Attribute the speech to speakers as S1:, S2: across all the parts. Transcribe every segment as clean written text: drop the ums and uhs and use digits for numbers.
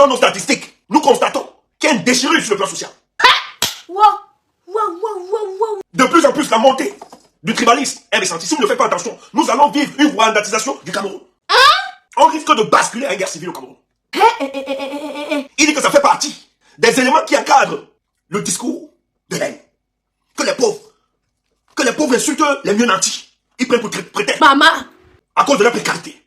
S1: Selon nos statistiques, nous constatons qu'il y a une déchirure sur le plan social. De plus en plus, la montée du tribalisme est ressentie. Si on ne fait pas attention, nous allons vivre une rwandatisation du Cameroun. On risque de basculer à une guerre civile au Cameroun. Il dit que ça fait partie des éléments qui encadrent le discours de haine. Que les pauvres insultent les mieux nantis. Ils prennent pour prétexte.
S2: Maman.
S1: À cause de leur précarité.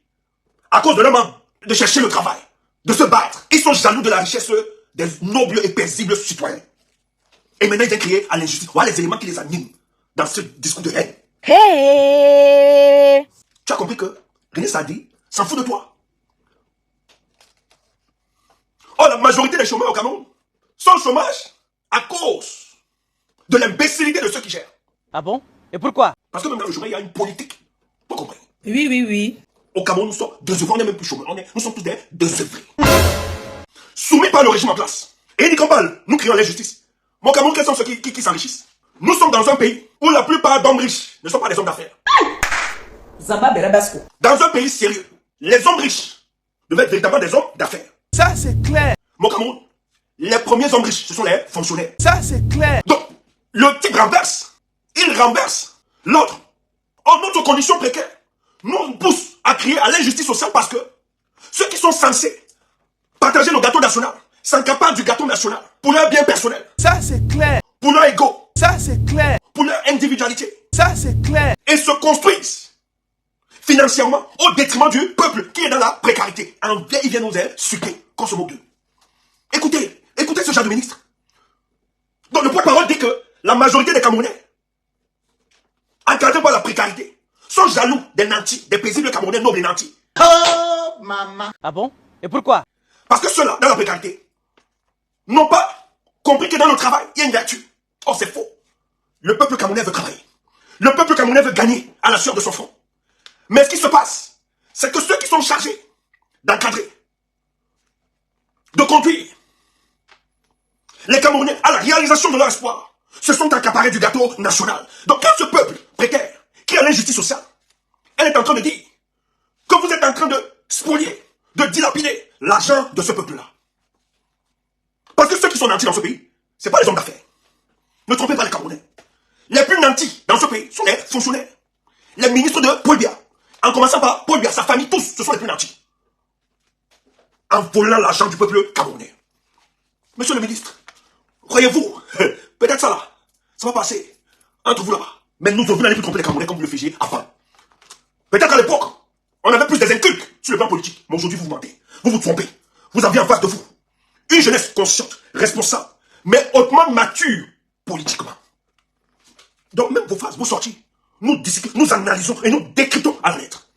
S1: À cause de leur manque de chercher le travail. De se battre. Ils sont jaloux de la richesse des nobles et paisibles citoyens. Et maintenant, ils viennent crier à l'injustice. Voilà les éléments qui les animent dans ce discours de haine.
S2: Hey.
S1: Tu as compris que René Sadi s'en fout de toi. Oh, la majorité des chômeurs au Cameroun sont au chômage à cause de l'imbécilité de ceux qui gèrent.
S3: Ah bon? Et pourquoi?
S1: Parce que même dans le chômage, il y a une politique. Tu comprends?
S2: Oui.
S1: Au Cameroun, nous sommes désœuvrés, on n'est même plus chômeurs. Nous sommes tous des désœuvrés. Soumis par le régime en place. Et il dit qu'on parle, nous crions l'injustice. Mon Cameroun, quels sont ceux qui s'enrichissent? Nous sommes dans un pays où la plupart d'hommes riches ne sont pas des hommes d'affaires.
S2: Zamba Berabasco.
S1: Dans un pays sérieux, les hommes riches devaient être véritablement des hommes d'affaires.
S3: Ça c'est clair.
S1: Mon Cameroun, les premiers hommes riches, ce sont les fonctionnaires.
S3: Ça c'est clair.
S1: Donc, le type renverse. Il renverse l'autre. En notre condition précaire, nous on pousse à crier à l'injustice sociale parce que ceux qui sont censés partager le gâteau national s'accaparent du gâteau national pour leur bien personnel.
S3: Ça c'est clair.
S1: Pour leur ego.
S3: Ça c'est clair.
S1: Pour leur individualité.
S3: Ça c'est clair.
S1: Et se construisent financièrement au détriment du peuple qui est dans la précarité. En vrai, ils viennent nous sucrer, qu'on se moque d'eux. Écoutez ce genre de ministre. Donc le porte-parole dit que la majorité des Camerounais, encadrés par la précarité, sont jaloux des nantis, des paisibles Camerounais nobles et nantis.
S3: Oh maman. Ah bon? Et pourquoi?
S1: Parce que ceux-là, dans la précarité, n'ont pas compris que dans le travail, il y a une vertu. Oh, c'est faux. Le peuple camerounais veut travailler. Le peuple camerounais veut gagner à la sueur de son front. Mais ce qui se passe, c'est que ceux qui sont chargés d'encadrer, de conduire les Camerounais à la réalisation de leur espoir, se sont accaparés du gâteau national. Donc quand ce peuple précaire qui a l'injustice sociale, elle est en train de dire que vous êtes en train de spolier, de dilapider l'argent de ce peuple-là. Parce que ceux qui sont nantis dans ce pays, ce pas les hommes d'affaires. Ne trompez pas les Camerounais. Les plus nantis dans ce pays sont les fonctionnaires. Les ministres de Paul Biya, en commençant par Paul Biya, sa famille, tous, ce sont les plus nantis. En volant l'argent du peuple camerounais. Monsieur le ministre, croyez-vous, peut-être ça là, ça va passer entre vous là-bas. Mais nous, vous n'allez plus tromper les Camerounais comme vous le faisiez avant. Peut-être qu'à l'époque, on avait plus des incultes sur le plan politique. Mais aujourd'hui, vous mentez. Vous vous trompez. Vous avez en face de vous une jeunesse consciente, responsable, mais hautement mature politiquement. Donc même vos phrases, vos sorties, nous analysons et nous décryptons à la lettre.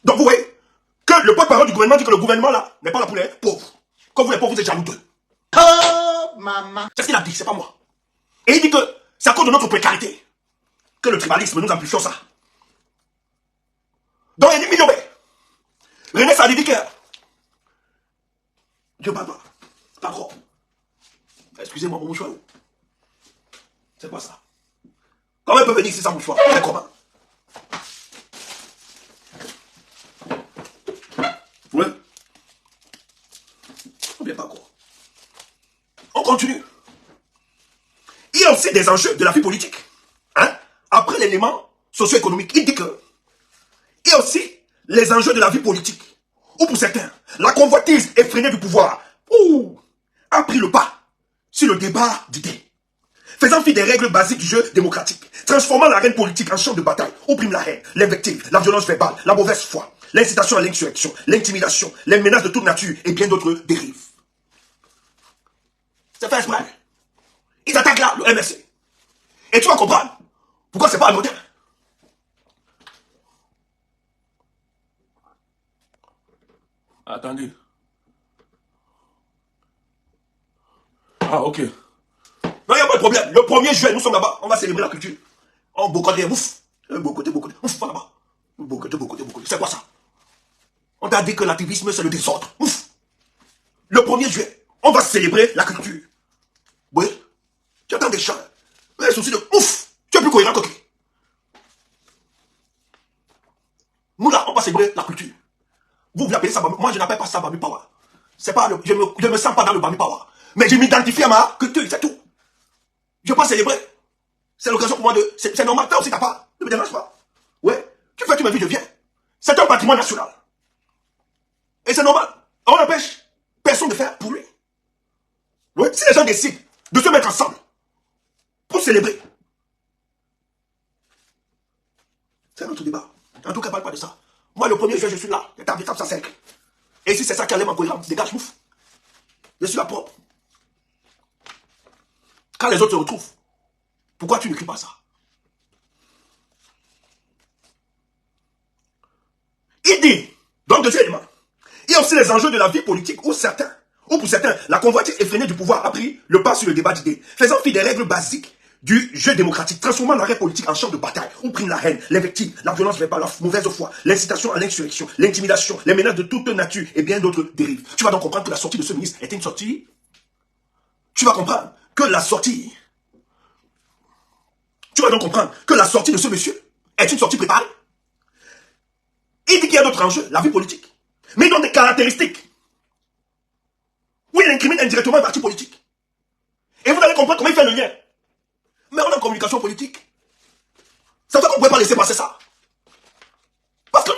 S1: Donc vous voyez que le porte-parole du gouvernement dit que le gouvernement là n'est pas là pour les pauvres. Quand vous les pauvres, vous êtes jaloux d'eux.
S3: Oh maman.
S1: C'est ce qu'il a dit, c'est pas moi. Et il dit que c'est à cause de notre précarité que le tribalisme, nous amplifions ça. Donc il dit Mignobé. René Sadi dit que Dieu papa, pas gros. Excusez-moi mon mouchoir. C'est quoi ça? Comment elle peut venir ici sans mouchoir? Mais comment? Ouais. Ou bien pas quoi. On continue. Il y a aussi des enjeux de la vie politique. Hein? Après l'élément socio-économique, il dit que il y a aussi les enjeux de la vie politique. Ou pour certains, la convoitise effrénée du pouvoir a pris le pas sur le débat d'idées. Faisant fi des règles basiques du jeu démocratique, transformant l'arène politique en champ de bataille où prime la haine, l'invective, la violence verbale, la mauvaise foi, l'incitation à l'insurrection, l'intimidation, les menaces de toute nature et bien d'autres dérives. C'est fait exprès. Ils attaquent là le MRC. Et tu vas comprendre pourquoi c'est pas anodin. Attendez. Ah, ok. Non, il n'y a pas de problème. Le 1er juin, nous sommes là-bas. On va célébrer la culture. On bocote, ouf. Bocote. Ouf, va là-bas. Bocote. C'est quoi ça? On t'a dit que l'activisme, c'est le désordre. Ouf. Le 1er juin, on va célébrer la culture. Oui. Tu entends des chants. Mais souci de ouf. Tu es plus cohérent que qui? Nous là, on va célébrer la culture. Vous appelez ça Babu. Moi, je n'appelle pas ça Babu Power. C'est pas je me sens pas dans le Bambi Power. Mais je m'identifie à ma culture, c'est tout. Je veux pas célébrer. C'est l'occasion pour moi de... C'est normal, toi aussi t'as pas. Ne me dérange pas. Ouais. Tu fais, tu m'invites, je viens. C'est un patrimoine national. Et c'est normal. On n'empêche personne de faire pour lui. Ouais. Si les gens décident de se mettre ensemble pour célébrer, c'est notre débat. En tout cas, parle pas de ça. Moi, le 1er juin, je suis là. L'étape 105. Et si c'est ça qui allait m'encourager, dégage, mouf. Je suis là propre. Quand les autres se retrouvent, pourquoi tu ne cries pas ça? Il dit, donc deuxième élément, il y a aussi les enjeux de la vie politique où pour certains, la convoitise effrénée du pouvoir a pris le pas sur le débat d'idées, faisant fi des règles basiques du jeu démocratique, transformant l'arrêt politique en champ de bataille, où prime la haine, l'invective, la violence verbale, la mauvaise foi, l'incitation à l'insurrection, l'intimidation, les menaces de toute nature et bien d'autres dérives. Tu vas donc comprendre que la sortie de ce ministre était une sortie. Tu vas comprendre que la sortie. Tu vas donc comprendre que la sortie de ce monsieur est une sortie préparée. Il dit qu'il y a d'autres enjeux, la vie politique. Mais il donne des caractéristiques. Où il incrimine indirectement un parti politique. Et vous allez comprendre comment il fait le lien. Mais on a une communication politique. C'est ça qu'on ne pouvait pas laisser passer ça. Parce que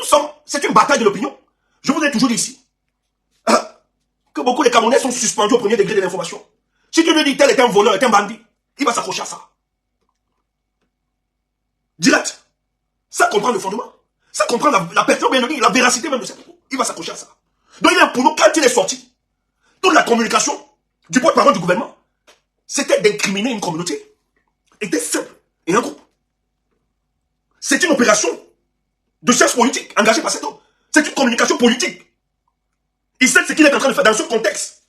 S1: c'est une bataille de l'opinion. Je vous ai toujours dit ici que beaucoup de Camerounais sont suspendus au premier degré de l'information. Si tu lui dis tel est un voleur, est un bandit, il va s'accrocher à ça. Direct. Ça comprend le fondement. Ça comprend la personne, la véracité même de ses propos. Il va s'accrocher à ça. Donc il est pour nous, quand il est sorti, toute la communication du porte-parole du gouvernement, c'était d'incriminer une communauté. Était simple et un groupe. C'est une opération de cherche politique engagée par cet homme. C'est une communication politique. Il sait ce qu'il est en train de faire dans ce contexte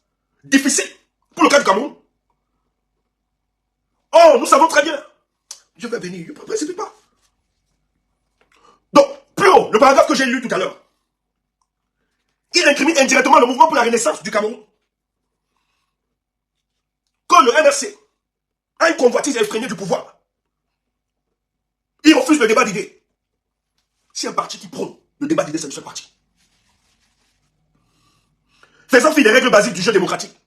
S1: difficile pour le cas du Cameroun. Oh, nous savons très bien. Je vais venir, je ne précipite pas. Donc, plus haut, le paragraphe que j'ai lu tout à l'heure, il incrimine indirectement le mouvement pour la renaissance du Cameroun. Quand le MRC a une convoitise effrénée du pouvoir, il refuse le débat d'idées. C'est un parti qui prône le débat d'idées, c'est le seul parti. Faisant fi des règles basiques du jeu démocratique,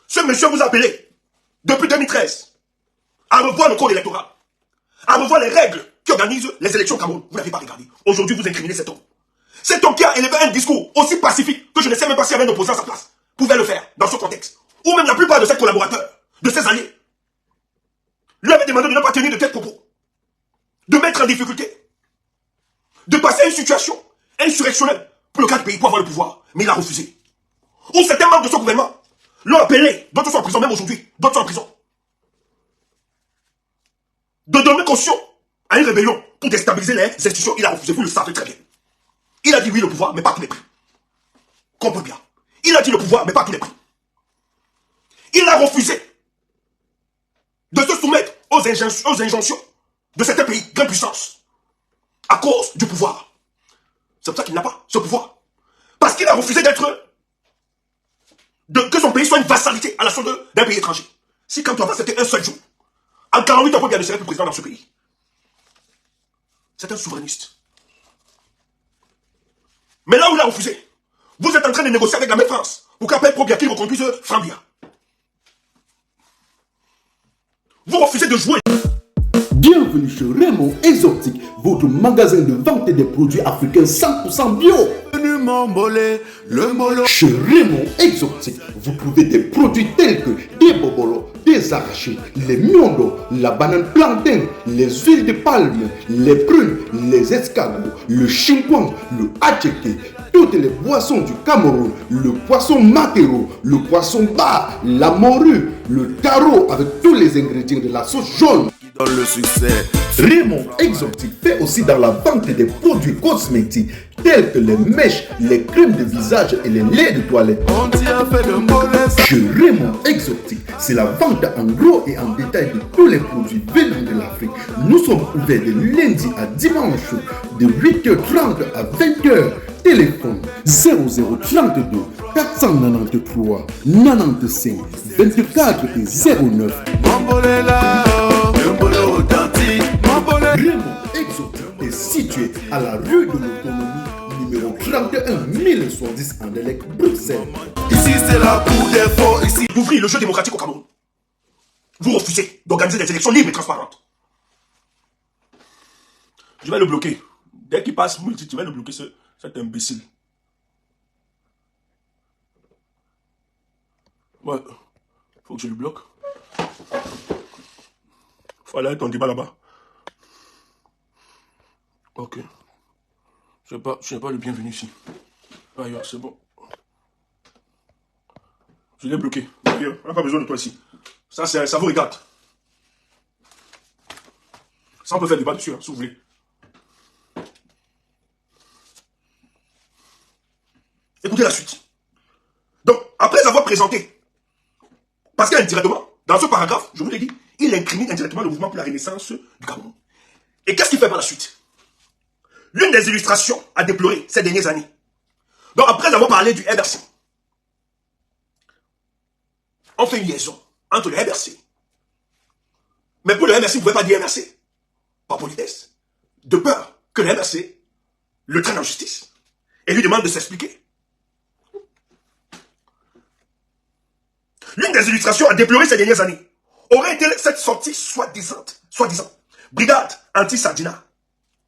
S1: ce monsieur vous a appelé, depuis 2013, à revoir le code électoral, à revoir les règles qui organisent les élections au Cameroun. Vous n'avez pas regardé. Aujourd'hui, vous incriminez cet homme. Cet homme qui a élevé un discours aussi pacifique que je ne sais même pas s'il y avait un opposant à sa place, pouvait le faire dans ce contexte. Ou même la plupart de ses collaborateurs, de ses alliés, lui avait demandé de ne pas tenir de tels propos, de mettre en difficulté, de passer à une situation insurrectionnelle pour le cas du pays pour avoir le pouvoir. Mais il a refusé. Ou certains membres de ce gouvernement l'ont appelé, d'autres sont en prison, même aujourd'hui, d'autres sont en prison, de donner caution à une rébellion pour déstabiliser les institutions. Il a refusé, vous le savez très bien. Il a dit oui le pouvoir, mais pas à tous les prix. Comprenez bien. Il a dit le pouvoir, mais pas à tous les prix. Il a refusé de se soumettre aux injonctions de certains pays, grande puissance, à cause du pouvoir. C'est pour ça qu'il n'a pas ce pouvoir. Parce qu'il a refusé que son pays soit une vassalité à la solde d'un pays étranger. Si quand on va accepter un seul jour, en 48 ans, il ne serait plus président dans ce pays. C'est un souverainiste. Mais là où il a refusé, vous êtes en train de négocier avec la même France pour qu'après Probia qu'il reconduise Frambia. Vous refusez de jouer.
S4: Bienvenue chez Raymond Exotique, votre magasin de vente des produits africains 100% bio. Chez Raymond Exotique, vous trouvez des produits tels que des bobolos, des arachides, les miondo, la banane plantain, les huiles de palme, les prunes, les escargots, le chikwang, le attiéké, toutes les boissons du Cameroun, le poisson maquereau, le poisson bar, la morue, le taro avec tous les ingrédients de la sauce jaune.
S5: Dans le succès.
S4: Raymond Exotique fait aussi dans la vente des produits cosmétiques tels que les mèches, les crèmes de visage et les laits de toilette.
S5: On t'y a fait de mauvais.
S4: Chez Raymond Exotique, c'est la vente en gros et en détail de tous les produits venant de l'Afrique. Nous sommes ouverts de lundi à dimanche de 8h30 à 20h. Téléphone 0032 493 95 24 et 09. Raymond Exotique est situé à la rue de l'Autonomie, numéro 31 1110 Anderlecht, Bruxelles.
S5: Ici c'est la cour des forts. Ici
S1: d'ouvrir le jeu démocratique au Cameroun. Vous refusez d'organiser des élections libres et transparentes. Je vais le bloquer. Dès qu'il passe, je vais le bloquer, cet imbécile. Ouais, faut que je le bloque. Faut aller ton débat là-bas. Ok. Je n'ai pas le bienvenu ici. Ailleurs, c'est bon. Je l'ai bloqué. D'ailleurs, on n'a pas besoin de toi ici. Ça vous regarde. Ça, on peut faire débat dessus, hein, si vous voulez. Écoutez la suite. Donc, après avoir présenté, parce qu'indirectement, dans ce paragraphe, je vous l'ai dit, il incrimine indirectement le mouvement pour la renaissance du Cameroun. Et qu'est-ce qu'il fait par la suite? L'une des illustrations à déplorer ces dernières années. Donc, après avoir parlé du MRC, on fait une liaison entre le MRC. Mais pour le MRC, vous ne pouvez pas dire MRC. Par politesse. De peur que le MRC le traîne en justice. Et lui demande de s'expliquer. L'une des illustrations à déplorer ces dernières années aurait été cette sortie soi-disant, brigade anti-Sardina.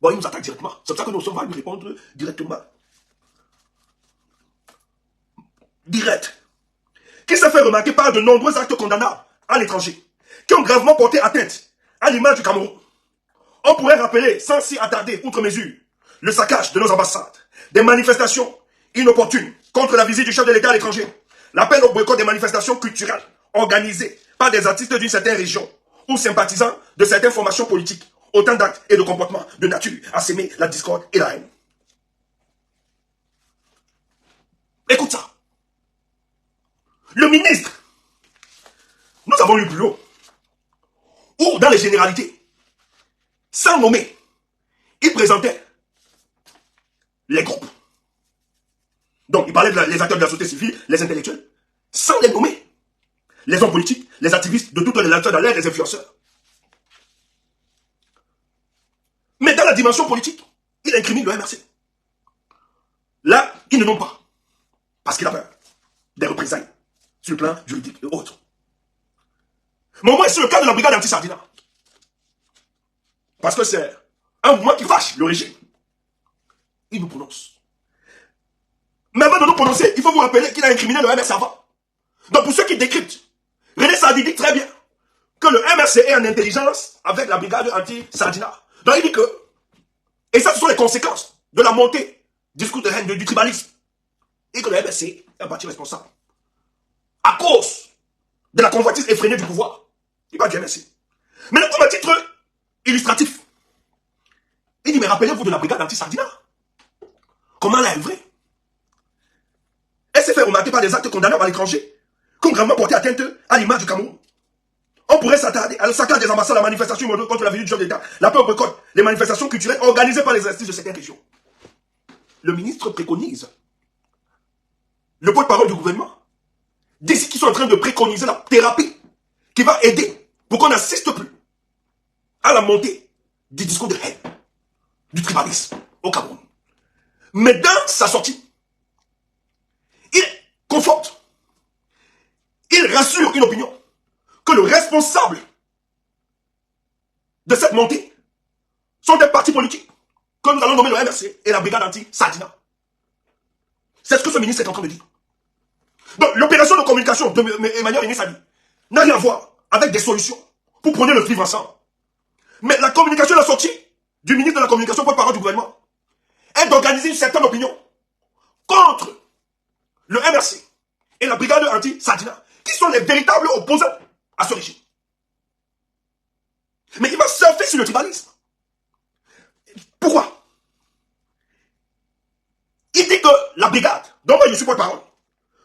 S1: Bon, il nous attaque directement. C'est pour ça que nous sommes lui répondre directement. Direct. Qui s'est fait remarquer par de nombreux actes condamnables à l'étranger, qui ont gravement porté atteinte à l'image du Cameroun. On pourrait rappeler, sans s'y attarder outre mesure, le saccage de nos ambassades, des manifestations inopportunes contre la visite du chef de l'État à l'étranger, l'appel au boycott des manifestations culturelles organisées par des artistes d'une certaine région ou sympathisants de certaines formations politiques, autant d'actes et de comportements de nature à s'aimer la discorde et la haine. Écoute ça. Le ministre, nous avons lu plus haut, où dans les généralités, sans nommer, il présentait les groupes. Donc, il parlait des acteurs de la société civile, les intellectuels, sans les nommer. Les hommes politiques, les activistes de toutes les acteurs dans l'air, les influenceurs. Mais dans la dimension politique, il incrimine le MRC. Là, il ne nomme pas. Parce qu'il a peur des représailles sur le plan juridique et autres. Mais au moins, c'est le cas de la brigade anti-Sardina. Parce que c'est un mouvement qui fâche le régime. Il nous prononce. Mais avant de nous prononcer, il faut vous rappeler qu'il a incriminé le MRC avant. Donc pour ceux qui décryptent, René Sardy dit très bien que le MRC est en intelligence avec la brigade anti-Sardina. Donc il dit que, et ça ce sont les conséquences de la montée du discours de haine, du tribalisme, et que le MRC est un parti responsable. À cause de la convoitise effrénée du pouvoir, il va du MRC. Mais comme à titre illustratif, il dit, mais rappelez-vous de la brigade anti-Sardina. Comment elle a œuvré? Elle s'est fait remarquer par des actes condamnables à l'étranger, qui ont gravement porté atteinte à l'image du Cameroun. On pourrait s'attarder à le saccage des ambassades, la manifestation contre la visite du chef d'État, la peur au boycott, les manifestations culturelles organisées par les instituts de certaines régions. Le ministre préconise, le porte-parole du gouvernement, dit qu'ils sont en train de préconiser la thérapie qui va aider pour qu'on n'assiste plus à la montée du discours de haine, du tribalisme au Cameroun. Mais dans sa sortie, il conforte, il rassure une opinion que le responsable de cette montée sont des partis politiques que nous allons nommer le MRC et la brigade anti-Sardina. C'est ce que ce ministre est en train de dire. Donc l'opération de communication de Emmanuel René Sardy n'a rien à voir avec des solutions pour prendre le vivre ensemble. Mais la communication de la sortie du ministre de la Communication porte-parole du gouvernement est d'organiser une certaine opinion contre le MRC et la brigade anti-Sardina, qui sont les véritables opposants à ce régime. Mais il va surfer sur le tribalisme. Pourquoi? Il dit que la brigade, dont moi je suis porte-parole,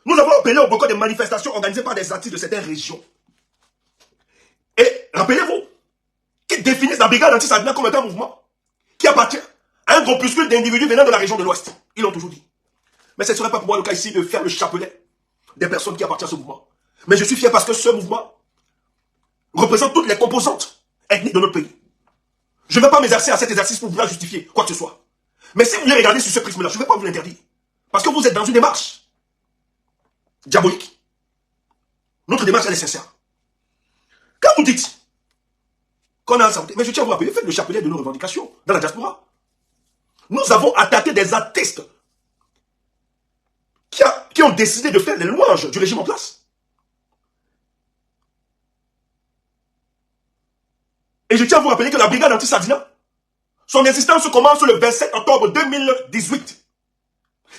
S1: nous avons appelé au boycott des manifestations organisées par des artistes de certaines régions. Et rappelez-vous qu'ils définissent la brigade anti-Sardina comme étant un mouvement qui appartient à un groupuscule d'individus venant de la région de l'Ouest. Ils l'ont toujours dit. Mais ce ne serait pas pour moi le cas ici de faire le chapelet des personnes qui appartiennent à ce mouvement. Mais je suis fier parce que ce mouvement représente toutes les composantes ethniques de notre pays. Je ne vais pas m'exercer à cet exercice pour vouloir justifier quoi que ce soit. Mais si vous voulez regarder sur ce prisme-là, je ne vais pas vous l'interdire. Parce que vous êtes dans une démarche diabolique. Notre démarche, elle est sincère. Quand vous dites qu'on a un saboté, mais je tiens à vous rappeler, faites le chapelet de nos revendications dans la diaspora. Nous avons attaqué des artistes qui ont décidé de faire les louanges du régime en place. Et je tiens à vous rappeler que la brigade anti-Sardina, son existence commence le 27 octobre 2018.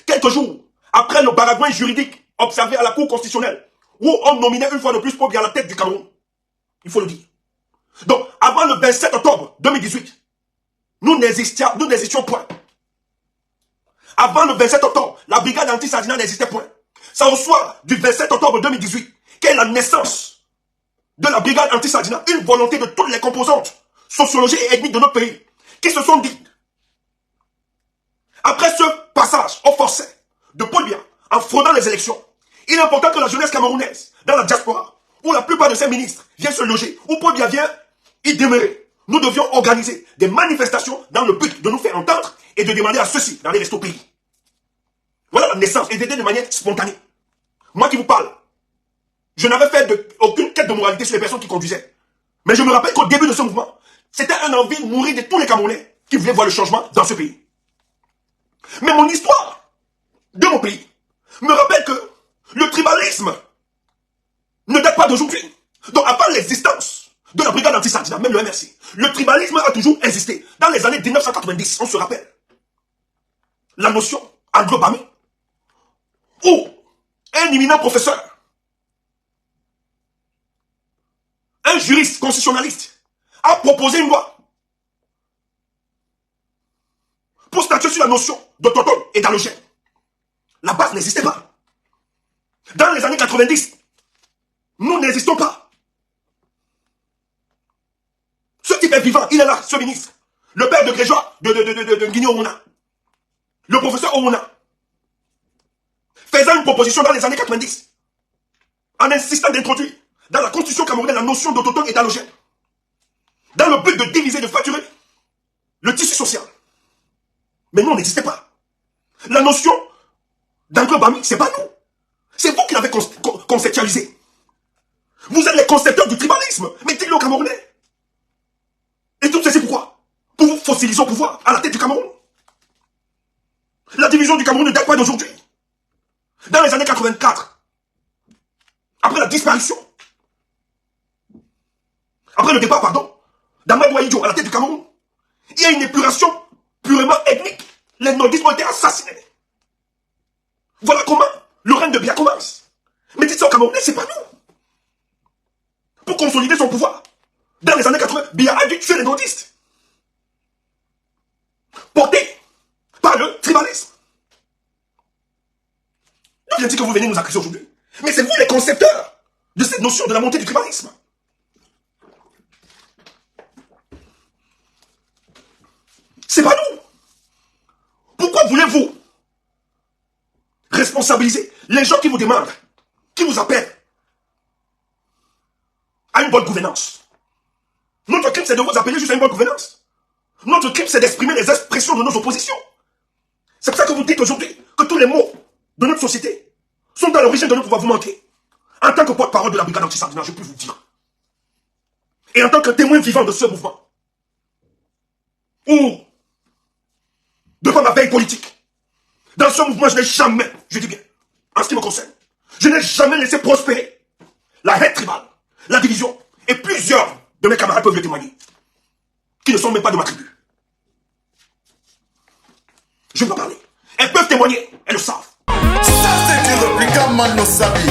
S1: Quelques jours après le baragouin juridique observé à la Cour constitutionnelle, où on nominait une fois de plus Paul Biya à la tête du Cameroun. Il faut le dire. Donc, avant le 27 octobre 2018, nous n'existions point. Avant le 27 octobre, la brigade anti-Sardina n'existait point. C'est au soir du 27 octobre 2018 qu'est la naissance de la brigade anti-Sardina, une volonté de toutes les composantes sociologiques et ethniques de notre pays, qui se sont dit, après ce passage au forcé de Paul Biya, en fraudant les élections, il est important que la jeunesse camerounaise, dans la diaspora, où la plupart de ses ministres viennent se loger, où Paul Biya vient y demeurer, nous devions organiser des manifestations dans le but de nous faire entendre et de demander à ceux-ci d'aller rester au pays. Voilà la naissance, et c'était de manière spontanée. Moi qui vous parle, je n'avais fait aucune quête de moralité sur les personnes qui conduisaient. Mais je me rappelle qu'au début de ce mouvement, c'était un envie de mourir de tous les Camerounais qui voulaient voir le changement dans ce pays. Mais mon histoire de mon pays me rappelle que le tribalisme ne date pas d'aujourd'hui. Donc avant l'existence de la brigade anti-Sardina, même le MRC, le tribalisme a toujours existé. Dans les années 1990, on se rappelle, la notion anglo-bami, où un éminent professeur, un juriste constitutionnaliste, a proposé une loi pour statuer sur la notion d'autochtone et d'allogène. La base n'existait pas. Dans les années 90, nous n'existons pas. Ce type est vivant, il est là, ce ministre. Le père de Grégoire, de Guinée Omona. Le professeur Omona. Faisant une proposition dans les années 90, en insistant d'introduire dans la constitution camerounaise la notion d'autochtone et d'allogène, dans le but de diviser, de fracturer le tissu social. Mais nous, on n'existait pas. La notion d'anglo-bami, c'est pas nous. C'est vous qui l'avez conceptualisé. Vous êtes les concepteurs du tribalisme. Mais dites-le aux Camerounais. Et tout ceci pourquoi? Pour vous fossiliser au pouvoir, à la tête du Cameroun. La division du Cameroun ne date pas d'aujourd'hui. Dans les années 84, après la disparition, après le départ, pardon, d'Amadou Ahidjo à la tête du Cameroun, il y a une épuration purement ethnique. Les nordistes ont été assassinés. Voilà comment le règne de Biya commence. Mais dites ça aux Camerounais, c'est pas nous. Pour consolider son pouvoir, dans les années 80, Biya a dû tuer les nordistes. Porté par le tribalisme. D'où vient-il que vous venez nous accuser aujourd'hui? Mais c'est vous les concepteurs de cette notion de la montée du tribalisme. C'est pas nous. Pourquoi voulez-vous responsabiliser les gens qui vous demandent, qui vous appellent à une bonne gouvernance? Notre crime, c'est de vous appeler juste à une bonne gouvernance. Notre crime, c'est d'exprimer les expressions de nos oppositions. C'est pour ça que vous dites aujourd'hui que tous les mots de notre société sont dans l'origine de notre pouvoir. Vous manquer. En tant que porte-parole de la brigade anti-Sardina, je peux vous dire. Et en tant que témoin vivant de ce mouvement, ou devant ma veille politique, dans ce mouvement, je n'ai jamais, je dis bien, en ce qui me concerne, je n'ai jamais laissé prospérer la haine tribale, la division, et plusieurs de mes camarades peuvent le témoigner, qui ne sont même pas de ma tribu. Je peux parler. Elles peuvent témoigner, elles le savent.
S5: Ça c'est le brigand Mano Sabi.